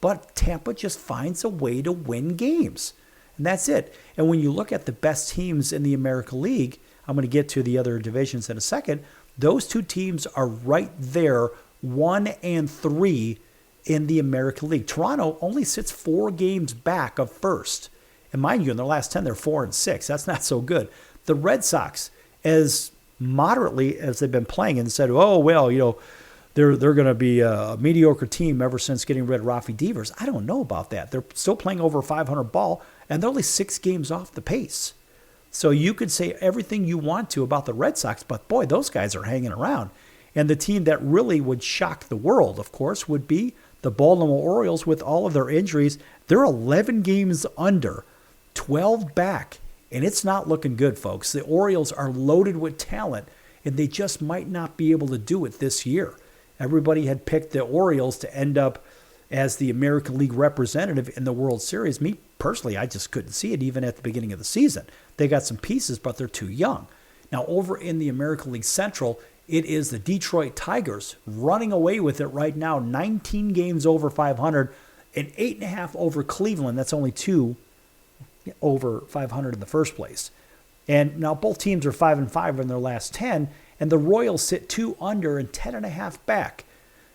But Tampa just finds a way to win games. And that's it. And when you look at the best teams in the American League, I'm going to get to the other divisions in a second, those two teams are right there, 1 and 3 in the American League. Toronto only sits 4 games back of first. And mind you, in their last 10, they're 4 and 6. That's not so good. The Red Sox, as moderately as they've been playing, and said, they're going to be a mediocre team ever since getting rid of Rafi Devers. I don't know about that. They're still playing over 500 ball, and they're only 6 games off the pace. So you could say everything you want to about the Red Sox, but boy, those guys are hanging around. And the team that really would shock the world, of course, would be the Baltimore Orioles with all of their injuries. They're 11 games under, 12 back, and it's not looking good, folks. The Orioles are loaded with talent, and they just might not be able to do it this year. Everybody had picked the Orioles to end up as the American League representative in the World Series. Me, personally, I just couldn't see it even at the beginning of the season. They got some pieces, but they're too young. Now, over in the American League Central, it is the Detroit Tigers running away with it right now, 19 games over 500 and 8.5 over Cleveland. That's only 2 over 500 in the first place. And now both teams are 5-5 in their last 10, and the Royals sit 2 under and 10.5 back.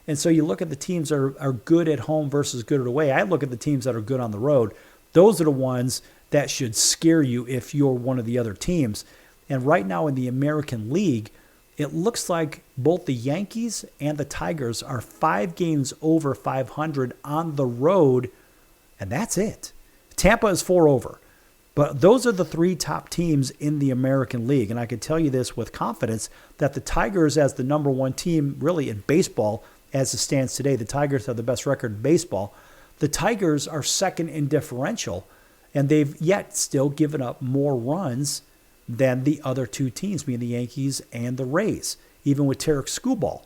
And so you look at the teams that are good at home versus good at away. I look at the teams that are good on the road. Those are the ones that should scare you if you're one of the other teams. And right now in the American League, it looks like both the Yankees and the Tigers are 5 games over 500 on the road, and that's it. Tampa is 4 over. But those are the 3 top teams in the American League. And I can tell you this with confidence, that the Tigers, as the number 1 team really in baseball, as it stands today, the Tigers have the best record in baseball. The Tigers are second in differential, and they've yet still given up more runs than the other two teams, being the Yankees and the Rays, even with Tarek Skubal.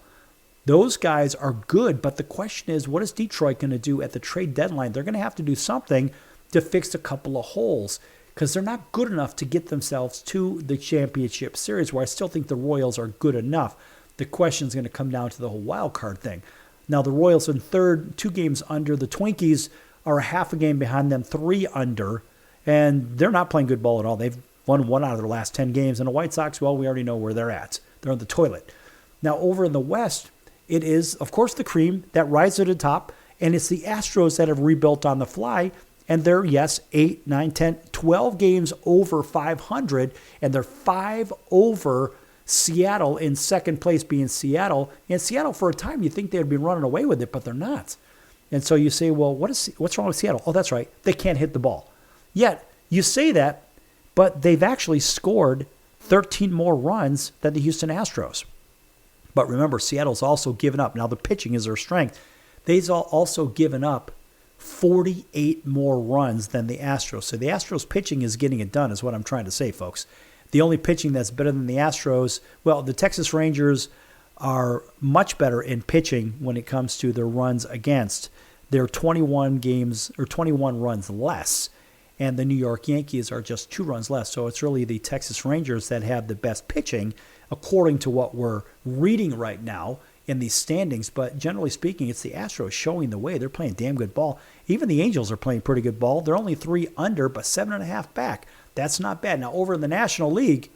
Those guys are good, but the question is, what is Detroit going to do at the trade deadline? They're going to have to do something to fix a couple of holes because they're not good enough to get themselves to the championship series, where I still think the Royals are good enough. The question is going to come down to the whole wild card thing. Now, the Royals in third, 2 games under. The Twinkies are a half a game behind them, 3 under, and they're not playing good ball at all. They've won 1 out of their last 10 games. And the White Sox, well, we already know where they're at. They're on the toilet. Now, over in the West, it is, of course, the cream that rises to the top, and it's the Astros that have rebuilt on the fly, and they're, yes, 8, 9, 10, 12 games over 500, and they're 5 over Seattle in second place, being Seattle. And Seattle, for a time, you think they'd be running away with it, but they're not. And so you say, well, what's wrong with Seattle? Oh, that's right, they can't hit the ball. Yet, you say that, but they've actually scored 13 more runs than the Houston Astros. But remember, Seattle's also given up. Now, the pitching is their strength. They've also given up 48 more runs than the Astros. So the Astros pitching is getting it done, is what I'm trying to say, folks. The only pitching that's better than the Astros, well, the Texas Rangers are much better in pitching when it comes to their runs against. They're 21 runs less. And the New York Yankees are just 2 runs less. So it's really the Texas Rangers that have the best pitching, according to what we're reading right now in these standings. But generally speaking, it's the Astros showing the way. They're playing damn good ball. Even the Angels are playing pretty good ball. They're only 3 under, but 7.5 back. That's not bad. Now, over in the National League,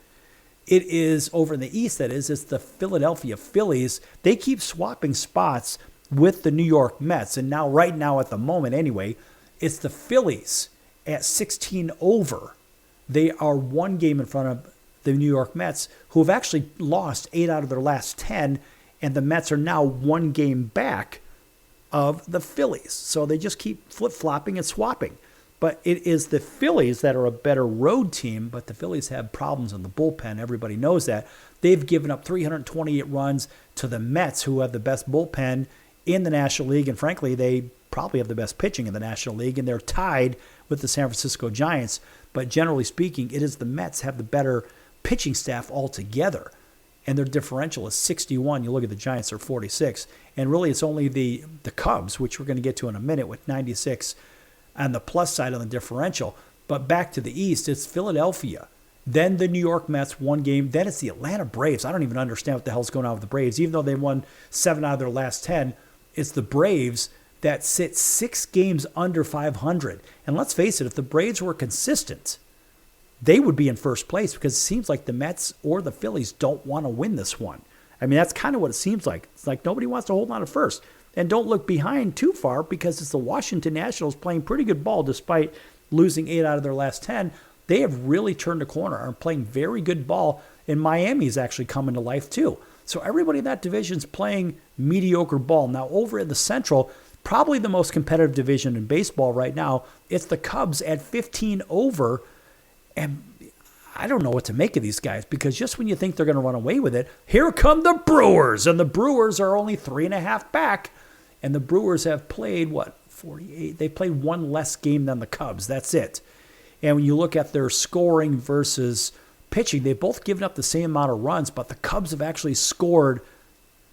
it is, over in the East, that is, it's the Philadelphia Phillies. They keep swapping spots with the New York Mets. And now, right now, at the moment anyway, it's the Phillies at 16 over. They are 1 game in front of the New York Mets, who have actually lost 8 out of their last 10, and the Mets are now 1 game back of the Phillies. So they just keep flip-flopping and swapping. But it is the Phillies that are a better road team, but the Phillies have problems in the bullpen. Everybody knows that. They've given up 328 runs to the Mets, who have the best bullpen in the National League, and frankly, they probably have the best pitching in the National League, and they're tied with the San Francisco Giants. But generally speaking, it is the Mets have the better pitching staff altogether, and their differential is 61. You look at the Giants, are 46. And really, it's only the Cubs, which we're going to get to in a minute, with 96 on the plus side on the differential. But back to the East, it's Philadelphia. Then the New York Mets, 1 game. Then it's the Atlanta Braves. I don't even understand what the hell's going on with the Braves. Even though they won 7 out of their last 10, it's the Braves that sit 6 games under 500. And let's face it, if the Braves were consistent, they would be in first place, because it seems like the Mets or the Phillies don't want to win this one. I mean, that's kind of what it seems like. It's like nobody wants to hold on to first. And don't look behind too far, because it's the Washington Nationals playing pretty good ball despite losing 8 out of their last 10. They have really turned a corner, are playing very good ball, and Miami's actually coming to life too. So everybody in that division is playing mediocre ball. Now, over in the Central, probably the most competitive division in baseball right now, it's the Cubs at 15 over. And I don't know what to make of these guys, because just when you think they're going to run away with it, here come the Brewers. And the Brewers are only 3.5 back. And the Brewers have played, 48? They played 1 less game than the Cubs. That's it. And when you look at their scoring versus pitching, they've both given up the same amount of runs, but the Cubs have actually scored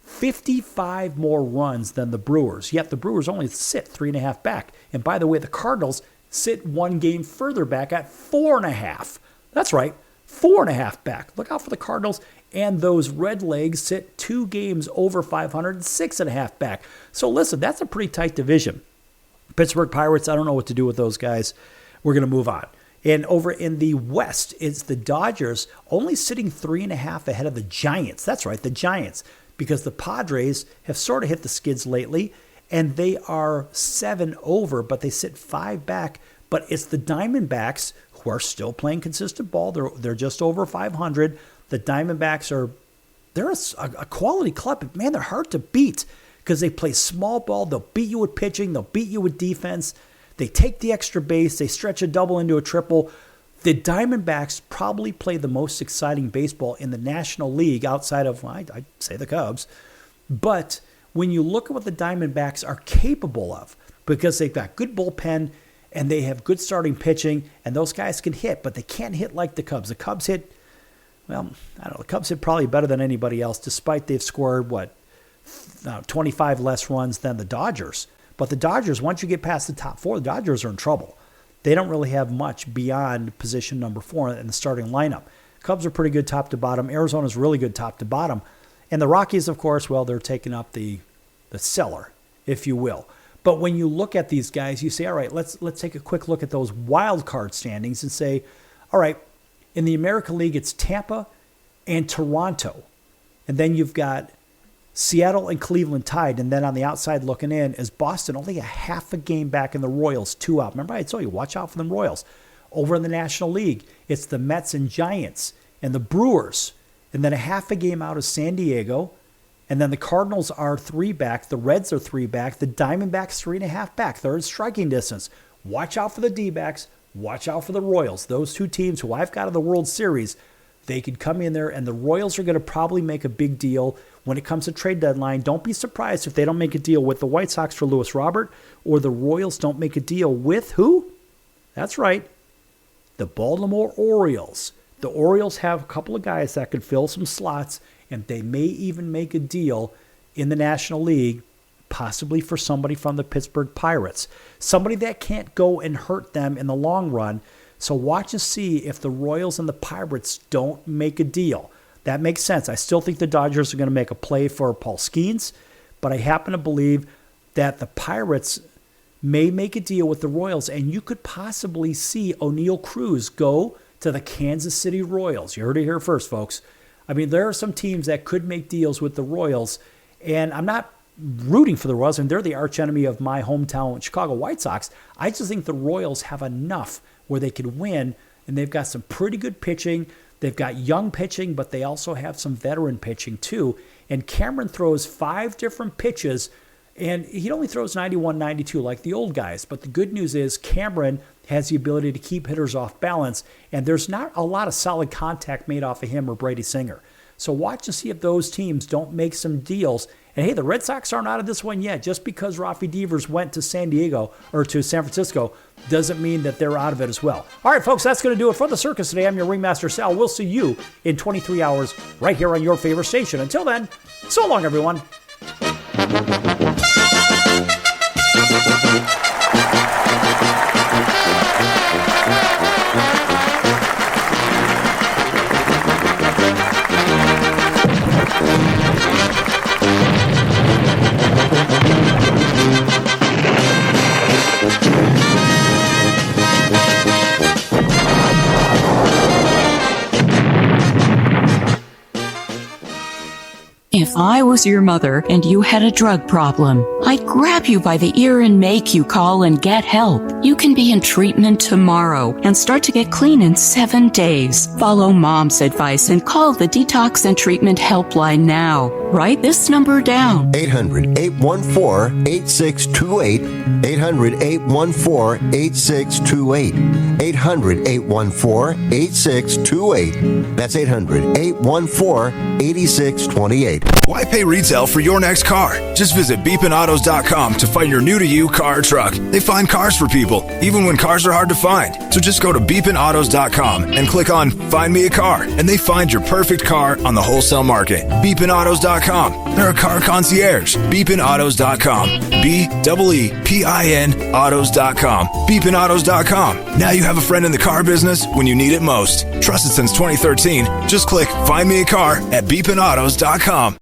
55 more runs than the Brewers. Yet the Brewers only sit 3.5 back. And by the way, the Cardinals sit 1 game further back at 4.5. That's right, 4.5 back. Look out for the Cardinals. And those Red Legs sit 2 games over 500, 6.5 back. So listen, that's a pretty tight division. Pittsburgh Pirates, I don't know what to do with those guys. We're going to move on. And over in the West, it's the Dodgers only sitting 3.5 ahead of the Giants. That's right, the Giants. Because the Padres have sort of hit the skids lately, and they are 7 over, but they sit 5 back. But it's the Diamondbacks who are still playing consistent ball. They're just over 500. The Diamondbacks they're a quality club, but man, they're hard to beat because they play small ball. They'll beat you with pitching. They'll beat you with defense. They take the extra base. They stretch a double into a triple. The Diamondbacks probably play the most exciting baseball in the National League outside of, I'd say, the Cubs. But when you look at what the Diamondbacks are capable of, because they've got good bullpen and they have good starting pitching, and those guys can hit, but they can't hit like the Cubs. The Cubs hit, well, I don't know, the Cubs hit probably better than anybody else, despite they've scored, 25 less runs than the Dodgers. But the Dodgers, once you get past the top 4, the Dodgers are in trouble. They don't really have much beyond position number 4 in the starting lineup. Cubs are pretty good top to bottom. Arizona's really good top to bottom. And the Rockies, of course, well, they're taking up the cellar, if you will. But when you look at these guys, you say, all right, let's take a quick look at those wild card standings and say, all right, in the American League, it's Tampa and Toronto. And then you've got Seattle and Cleveland tied. And then on the outside looking in is Boston, only a half a game back in the Royals, 2 out. Remember I told you, watch out for them Royals. Over in the National League, it's the Mets and Giants and the Brewers. And then a half a game out of San Diego. And then the Cardinals are 3 back. The Reds are 3 back. The Diamondbacks 3.5 back. They're in striking distance. Watch out for the D-backs. Watch out for the Royals. Those 2 teams who I've got in the World Series, they could come in there, and the Royals are going to probably make a big deal when it comes to trade deadline. Don't be surprised if they don't make a deal with the White Sox for Lewis Robert, or the Royals don't make a deal with who? That's right, the Baltimore Orioles. The Orioles have a couple of guys that could fill some slots, and they may even make a deal in the National League, possibly for somebody from the Pittsburgh Pirates. Somebody that can't go and hurt them in the long run. So watch and see if the Royals and the Pirates don't make a deal. That makes sense. I still think the Dodgers are going to make a play for Paul Skeens, but I happen to believe that the Pirates may make a deal with the Royals, and you could possibly see O'Neal Cruz go to the Kansas City Royals. You heard it here first, folks. I mean, there are some teams that could make deals with the Royals, and I'm not rooting for the Royals, and they're the archenemy of my hometown Chicago White Sox. I just think the Royals have enough where they could win, and they've got some pretty good pitching. They've got young pitching, but they also have some veteran pitching too. And Cameron throws 5 different pitches, and he only throws 91, 92 like the old guys. But the good news is Cameron has the ability to keep hitters off balance, and there's not a lot of solid contact made off of him or Brady Singer. So watch and see if those teams don't make some deals. And hey, the Red Sox aren't out of this one yet. Just because Rafi Devers went to San Diego or to San Francisco doesn't mean that they're out of it as well. All right, folks, that's going to do it for the circus today. I'm your Ringmaster Sal. We'll see you in 23 hours right here on your favorite station. Until then, so long, everyone. If I was your mother and you had a drug problem, I'd grab you by the ear and make you call and get help. You can be in treatment tomorrow and start to get clean in 7 days. Follow Mom's advice and call the Detox and Treatment Helpline now. Write this number down. 800-814-8628. 800-814-8628. 800-814-8628. That's 800-814-8628. Why pay retail for your next car? Just visit beepinautos.com to find your new-to-you car or truck. They find cars for people, even when cars are hard to find. So just go to beepinautos.com and click on Find Me a Car, and they find your perfect car on the wholesale market. Beepinautos.com. They're a car concierge. Beepinautos.com. B-E-E-P-I-N autos.com. Beepinautos.com. Now you have a friend in the car business when you need it most. Trusted since 2013. Just click Find Me a Car at beepinautos.com.